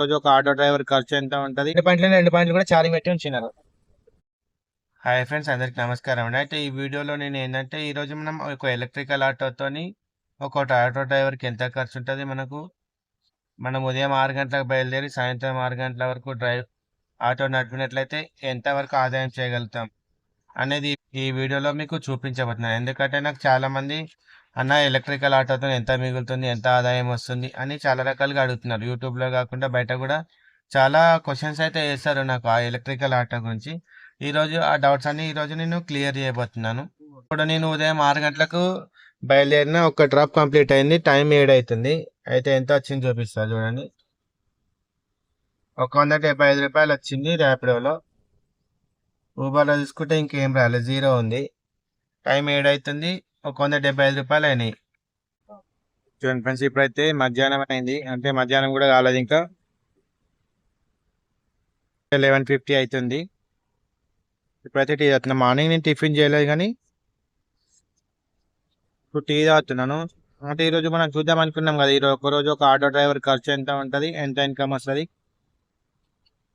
రోజు ఒక auto driver ఖర్చు ఎంత ఉంటది? 2 పాయింట్లు కూడా ఛార్జింగ్ పెట్టి ఉంచినారు. హాయ్ ఫ్రెండ్స్, అందరికి నమస్కారం అండి. అయితే ఈ వీడియోలో నేను ఏంటంటే ఈ రోజు మనం ఒక ఎలక్ట్రికల్ ఆటోతోని ఒక ఆటో డ్రైవర్కి ఎంత ఖర్చు ఉంటుంది మనం ఉదయం 6 గంటలకు బయలుదేరి సాయంత్రం 6 గంటల వరకు ఆటో నడిపినట్లయితే ఎంత వరకు ఆదాయం చేయగలుగుతాం అనేది ఈ వీడియోలో మీకు చూపించబోతున్నాను. ఎందుకంటే నాకు చాలా మంది అన్న ఎలక్ట్రికల్ ఆటోతో ఎంత మిగులుతుంది, ఎంత ఆదాయం వస్తుంది అని చాలా రకాలుగా అడుగుతున్నారు. యూట్యూబ్లో కాకుండా బయట కూడా చాలా క్వశ్చన్స్ అయితే వేస్తారు నాకు ఆ ఎలక్ట్రికల్ ఆటో గురించి. ఈరోజు ఆ డౌట్స్ అన్ని ఈరోజు నేను క్లియర్ చేయబోతున్నాను. ఇప్పుడు నేను ఉదయం 6 గంటలకు బయలుదేరిన ఒక డ్రాప్ కంప్లీట్ అయింది. టైం 7 అవుతుంది. అయితే ఎంత వచ్చింది చూపిస్తా చూడండి. 175 రూపాయలు వచ్చింది ర్యాపిడోలో. ఊబర్లో చూసుకుంటే ఇంకేం రాలేదు, 0 ఉంది. టైం 7 అవుతుంది. 175 రూపాయలు అయినాయి. చూడండి ఫ్రెండ్స్, ఇప్పుడైతే మధ్యాహ్నం అయింది. అంటే మధ్యాహ్నం కూడా కాలేదు, ఇంకా 11:50 అవుతుంది. ఇప్పుడైతే టీ తాగుతున్నా. మార్నింగ్ నేను టిఫిన్ చేయలేదు కానీ ఇప్పుడు టీ తాగుతున్నాను. అంటే ఈరోజు మనం చూద్దాం అనుకున్నాం కదా, ఈరోజు ఒకరోజు ఒక ఆటో డ్రైవర్ ఖర్చు ఎంత ఉంటుంది, ఎంత ఇన్కమ్ వస్తుంది.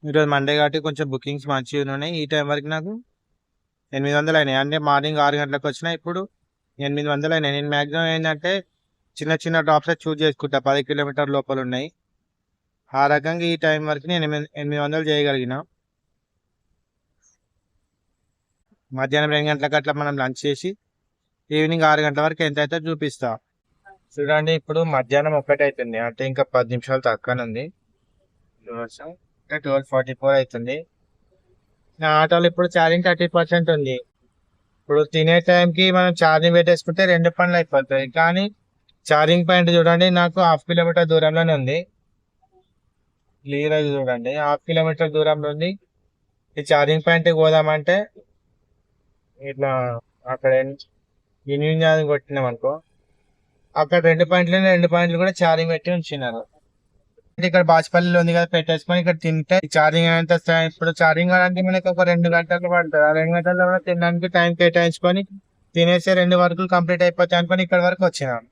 ఈరోజు మండే కాబట్టి కొంచెం బుకింగ్స్ మంచిగా ఉన్నాయి. ఈ టైం వరకు నాకు 800 అయినాయి. అంటే మార్నింగ్ 6 గంటలకు వచ్చినా ఇప్పుడు 800 అయినాయి. నేను మ్యాక్సిమం ఏంటంటే చిన్న చిన్న డ్రాప్స్ చూజ్ చేసుకుంటా, 10 కిలోమీటర్ లోపల ఉన్నాయి. ఆ రకంగా ఈ టైం వరకు నేను 800 చేయగలిగిన. మధ్యాహ్నం 2 గంటలకు అట్లా మనం లంచ్ చేసి ఈవినింగ్ 6 గంటల వరకు ఎంత అయితే చూపిస్తా. చూడండి, ఇప్పుడు మధ్యాహ్నం 1 అవుతుంది. అంటే ఇంకా 10 నిమిషాలు తక్కువనుంది. 12:44 అవుతుంది. నా ఆటోలో ఇప్పుడు ఛార్జింగ్ 30% ఉంది. ఇప్పుడు తినే టైంకి మనం ఛార్జింగ్ పెట్టేసుకుంటే 2 పనులు అయిపోతాయి. కానీ ఛార్జింగ్ పాయింట్ చూడండి, నాకు 1/2 కిలోమీటర్ దూరంలోనే ఉంది. క్లియర్ అది చూడండి, 1/2 కిలోమీటర్ దూరంలో ఉంది. ఈ ఛార్జింగ్ పాయింట్కి పోదామంటే ఇట్లా అక్కడ యూనియన్ కొట్టినాం అనుకో, అక్కడ 2 పాయింట్లు కూడా ఛార్జింగ్ పెట్టి ఉంచినారు. ఇక్కడ బాచుపల్లిలో ఉంది కదా, పెట్టేసుకొని ఇక్కడ తింటే ఛార్జింగ్ అంత ఇప్పుడు ఛార్జింగ్ కావడానికి మనకి ఒక 2 గంటలు పడుతుంది. ఆ 2 గంటల్లో కూడా తినడానికి టైం కేటాయించుకొని తినేసి 2 వర్కులు కంప్లీట్ అయిపోతాయి అనుకొని ఇక్కడ వరకు వచ్చినాను.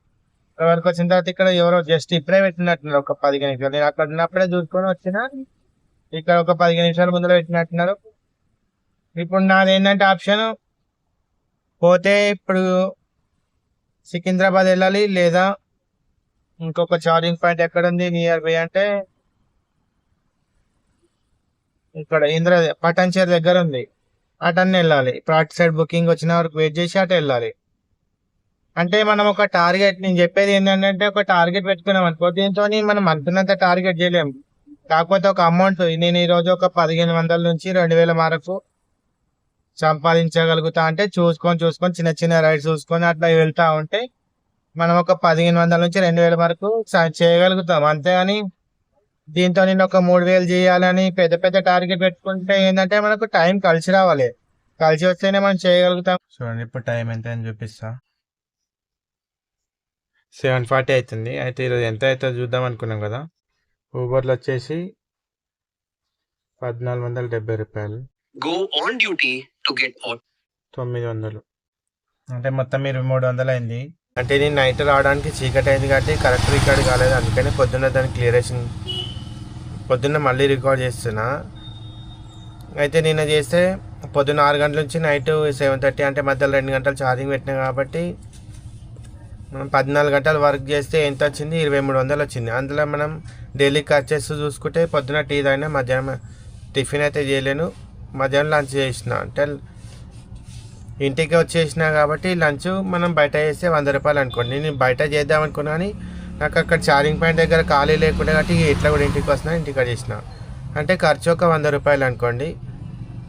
ఇక్కడ వరకు వచ్చిన తర్వాత ఇక్కడ ఎవరో జస్ట్ ఇప్పుడే పెట్టినట్టున్నారు ఒక 15 నిమిషాలు. నేను అక్కడ ఉన్నప్పుడే చూసుకొని వచ్చిన, ఇక్కడ ఒక 15 నిమిషాల ముందర పెట్టినట్టున్నారు. ఇప్పుడు నాది ఏంటంటే ఆప్షన్ పోతే ఇప్పుడు సికింద్రాబాద్ వెళ్ళాలి, లేదా ఇంకొక ఛార్జింగ్ పాయింట్ ఎక్కడ ఉంది నియర్ బై అంటే ఇక్కడ పటాన్చేరు దగ్గర ఉంది. అటన్నీ వెళ్ళాలి. ఇప్పుడు అటు సైడ్ బుకింగ్ వచ్చిన వరకు వెయిట్ చేసి అటు వెళ్ళాలి. అంటే మనం ఒక టార్గెట్, నేను చెప్పేది ఏంటంటే ఒక టార్గెట్ పెట్టుకున్నాం అనుకో, దీంతో మనం అనుకున్నంత టార్గెట్ చేయలేము. కాకపోతే ఒక అమౌంట్ నేను ఈరోజు ఒక 1500 నుంచి 2000 వరకు సంపాదించగలుగుతా. అంటే చూసుకొని చిన్న చిన్న రైడ్స్ చూసుకొని అట్లా వెళ్తా ఉంటే మనం ఒక 1500 నుంచి 2000 వరకు చేయగలుగుతాం. అంతేగాని దీంతో నేను ఒక 3000 చేయాలని పెద్ద పెద్ద టార్గెట్ పెట్టుకుంటే ఏంటంటే మనకు టైం కలిసి రావాలి. కలిసి వస్తేనే మనం చేయగలుగుతాం. చూడండి, ఇప్పుడు టైం ఎంత అని చూపిస్తా. 7:40 అవుతుంది. అయితే ఈరోజు ఎంత అవుతుందో చూద్దాం అనుకున్నాం కదా. ఊబర్లో వచ్చేసి 1470 రూపాయలు, 900, అంటే మొత్తం 2300 అయింది. అంటే నేను నైట్ రావడానికి చీకటి అయింది కాబట్టి కరెక్ట్ రికార్డ్ కాలేదు. అందుకని పొద్దున్న దాన్ని క్లియరేషన్ పొద్దున్న మళ్ళీ రికార్డ్ చేస్తున్నా. అయితే నిన్న చేస్తే పొద్దున్న 6 గంటల నుంచి నైట్ 7:30, అంటే మధ్యలో 2 గంటలు ఛార్జింగ్ పెట్టినా కాబట్టి మనం 14 గంటలు వర్క్ చేస్తే ఎంత వచ్చింది, 2300 వచ్చింది. అందులో మనం డైలీ ఖర్చెస్ చూసుకుంటే పొద్దున్న టీ తాగినా, మధ్యాహ్నం టిఫిన్ అయితే చేయలేను, మధ్యాహ్నం లంచ్ చేసిన, అంటే ఇంటికి వచ్చేసినా కాబట్టి లంచ్ మనం బయట చేస్తే 100 రూపాయలు అనుకోండి. నేను బయట చేద్దాం అనుకున్నా కానీ నాకు అక్కడ ఛార్జింగ్ పాయింట్ దగ్గర ఖాళీ లేకుండా కాబట్టి ఇట్లా కూడా ఇంటికి వస్తున్నా, ఇంటికి చేసిన, అంటే ఖర్చు ఒక 100 రూపాయలు అనుకోండి.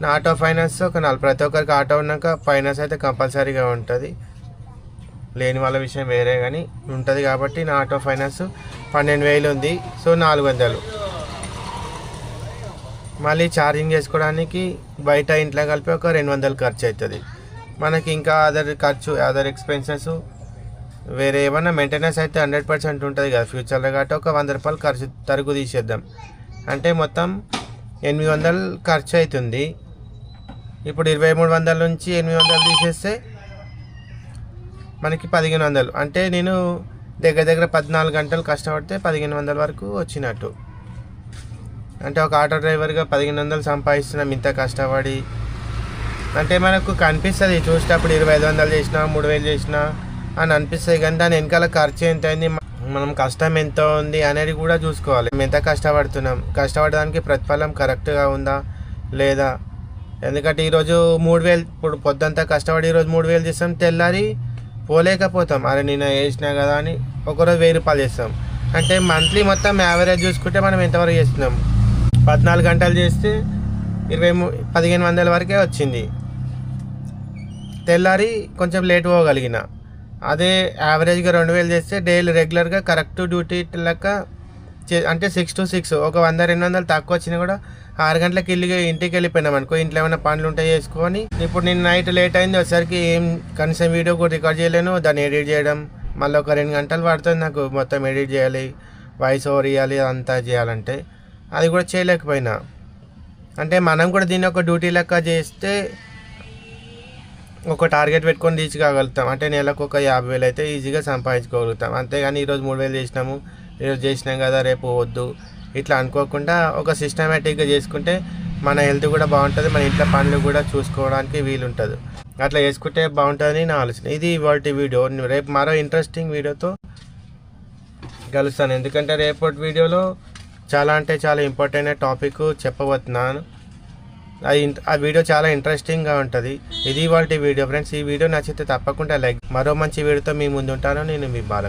నా ఆటో ఫైనాన్స్ ఒక 40, ప్రతి ఒక్కరికి ఆటో ఉన్నాక ఫైనాన్స్ అయితే కంపల్సరీగా ఉంటుంది. లేని వాళ్ళ విషయం వేరే కానీ ఉంటుంది. కాబట్టి నా ఆటో ఫైనాన్స్ 12,000 ఉంది. సో 400. మళ్ళీ ఛార్జింగ్ చేసుకోవడానికి బయట ఇంట్లో కలిపి ఒక 200 ఖర్చు అవుతుంది. మనకి ఇంకా అదర్ ఎక్స్పెన్సెస్ వేరే ఏమన్నా మెయింటెనెన్స్ అయితే 100% ఉంటుంది కదా ఫ్యూచర్లో. కాబట్టి ఒక 100 రూపాయలు ఖర్చు తరుగు తీసేద్దాం. అంటే మొత్తం 800 ఖర్చు అవుతుంది. ఇప్పుడు 2300 నుంచి 800 తీసేస్తే మనకి 1500. అంటే నేను దగ్గర 14 గంటలు కష్టపడితే 1500 వరకు వచ్చినట్టు. అంటే ఒక ఆటో డ్రైవర్గా 1500 సంపాదిస్తున్నాం ఇంత కష్టపడి అంటే మనకు కనిపిస్తుంది చూసేటప్పుడు 2500 చేసినా 3000 చేసినా అని అనిపిస్తుంది, కానీ దాని వెనకాల ఖర్చు ఎంత అయింది, మనం కష్టం ఎంత ఉంది అనేది కూడా చూసుకోవాలి. మేము ఎంత కష్టపడుతున్నాం, కష్టపడడానికి ప్రతిఫలం కరెక్ట్గా ఉందా లేదా. ఎందుకంటే ఈరోజు 3000 ఇప్పుడు పొద్దంతా కష్టపడి ఈరోజు 3000 చేస్తాం, తెల్లారి పోలేకపోతాం. అరే నేను వేసినా కదా అని ఒకరోజు 1000 రూపాయలు చేస్తాం. అంటే మంత్లీ మొత్తం యావరేజ్ చూసుకుంటే మనం ఎంతవరకు చేస్తున్నాం, 14 గంటలు చేస్తే 1500 వరకే వచ్చింది. తెల్లారి కొంచెం లేట్ పోగలిగిన. అదే యావరేజ్గా 2000 చేస్తే డైలీ రెగ్యులర్గా కరెక్ట్ డ్యూటీ లెక్క అంటే 6 to 6 ఒక 100-200 తక్కువ వచ్చినా కూడా 6 గంటలకు ఇంటికి వెళ్ళిపోయినాం అనుకో, ఇంట్లో ఏమైనా పనులు ఉంటాయి చేసుకొని. ఇప్పుడు నేను నైట్ లేట్ అయింది వచ్చేసరికి ఏం కనీసం వీడియో కూడా రికార్డ్ చేయలేను, దాన్ని ఎడిట్ చేయడం మళ్ళీ ఒక 2 గంటలు పడుతుంది నాకు మొత్తం ఎడిట్ చేయాలి, వాయిస్ ఓవర్ ఇవ్వాలి, అంతా చేయాలంటే అది కూడా చేయలేకపోయినా. అంటే మనం కూడా దీన్ని ఒక డ్యూటీ లెక్క చేస్తే ఒక టార్గెట్ పెట్టుకొని రీచ్ కాగలుగుతాం. అంటే నెలకు ఒక 50,000 అయితే ఈజీగా సంపాదించుకోగలుగుతాం. అంతేగాని ఈరోజు 3000 చేసినాము, ఈరోజు చేసినాం కదా రేపు వద్దు ఇట్లా అనుకోకుండా ఒక సిస్టమేటిక్గా చేసుకుంటే మన హెల్త్ కూడా బాగుంటుంది, మన ఇంట్లో పనులు కూడా చూసుకోవడానికి వీలుంటుంది. అట్లా చేసుకుంటే బాగుంటుందని నా ఆలోచన. ఇది ఇవాల్టి వీడియో. రేపు మరో ఇంట్రెస్టింగ్ వీడియోతో కలుస్తాను. ఎందుకంటే రేపటి వీడియోలో చాలా అంటే చాలా ఇంపార్టెంట్ టాపిక్ చెప్పబోతున్నాను. ఆ వీడియో చాలా ఇంట్రెస్టింగ్గా ఉంటుంది. ఇది ఇవాల్టి వీడియో ఫ్రెండ్స్. ఈ వీడియో నచ్చితే తప్పకుండా లైక్. మరో మంచి వీడియోతో మీ ముందు ఉంటాను. నేను మీ బాల.